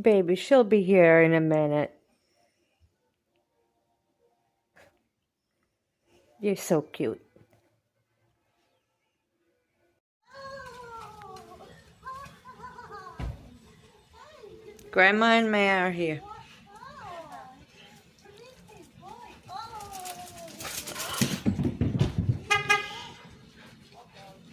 Baby, she'll be here in a minute. You're so cute. Grandma and Maya are here.